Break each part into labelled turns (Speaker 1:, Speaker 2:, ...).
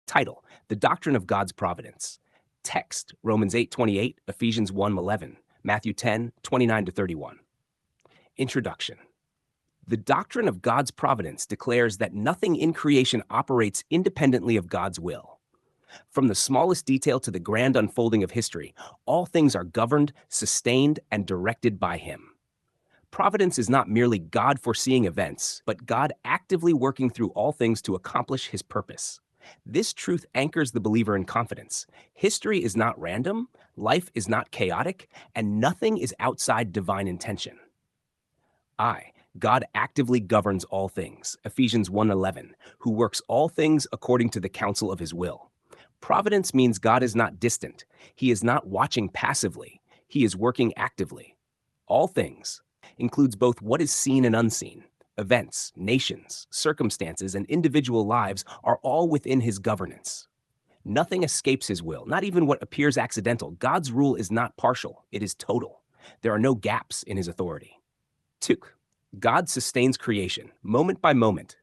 Speaker 1: Title: The Doctrine of God's Providence. Text: Romans 8:28, Ephesians 1:11, Matthew 10:29-31. Introduction. The doctrine of God's providence declares that nothing in creation operates independently of God's will. From the smallest detail to the grand unfolding of history, all things are governed, sustained, and directed by Him. Providence is not merely God foreseeing events, but God actively working through all things to accomplish His purpose. This truth anchors the believer in confidence. History is not random, life is not chaotic, and nothing is outside divine intention. God actively governs all things, Ephesians 1:11, who works all things according to the counsel of His will. Providence means God is not distant. He is not watching passively. He is working actively. All things includes both what is seen and unseen. Events, nations, circumstances, and individual lives are all within His governance. Nothing escapes His will, not even what appears accidental. God's rule is not partial, it is total. There are no gaps in His authority. 2. God sustains creation, moment by moment.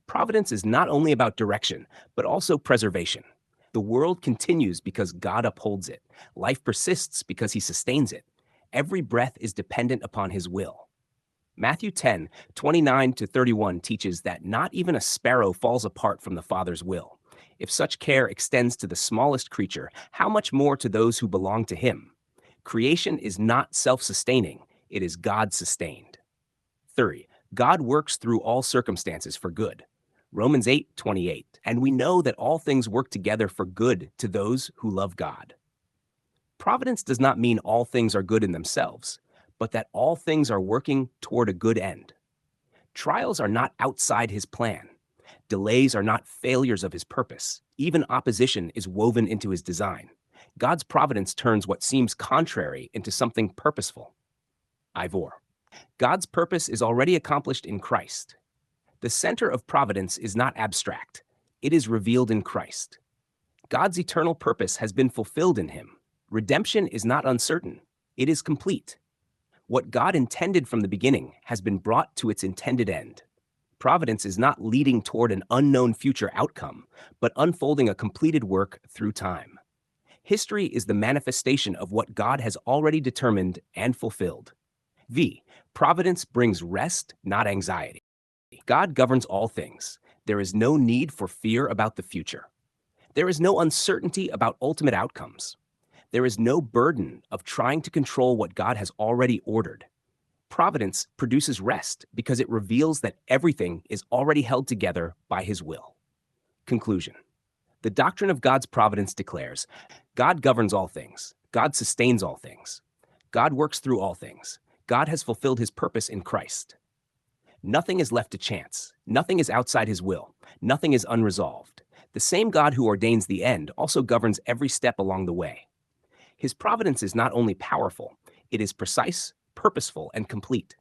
Speaker 1: Providence is not only about direction, but also preservation. The world continues because God upholds it. Life persists because He sustains it. Every breath is dependent upon His will. Matthew 10:29-31 teaches that not even a sparrow falls apart from the Father's will. If such care extends to the smallest creature, how much more to those who belong to Him? Creation is not self-sustaining, it is God-sustained. 3. God works through all circumstances for good. Romans 8:28, and we know that all things work together for good to those who love God. Providence does not mean all things are good in themselves, but that all things are working toward a good end. Trials are not outside His plan. Delays are not failures of His purpose. Even opposition is woven into His design. God's providence turns what seems contrary into something purposeful. Ivor. God's purpose is already accomplished in Christ. The center of providence is not abstract. It is revealed in Christ. God's eternal purpose has been fulfilled in Him. Redemption is not uncertain. It is complete. What God intended from the beginning has been brought to its intended end. Providence is not leading toward an unknown future outcome, but unfolding a completed work through time. History is the manifestation of what God has already determined and fulfilled. Providence brings rest, not anxiety. God governs all things. There is no need for fear about the future. There is no uncertainty about ultimate outcomes. There is no burden of trying to control what God has already ordered. Providence produces rest because it reveals that everything is already held together by His will. Conclusion. The doctrine of God's providence declares, God governs all things. God sustains all things. God works through all things. God has fulfilled His purpose in Christ. Nothing is left to chance. Nothing is outside His will. Nothing is unresolved. The same God who ordains the end also governs every step along the way. His providence is not only powerful, it is precise, purposeful, and complete.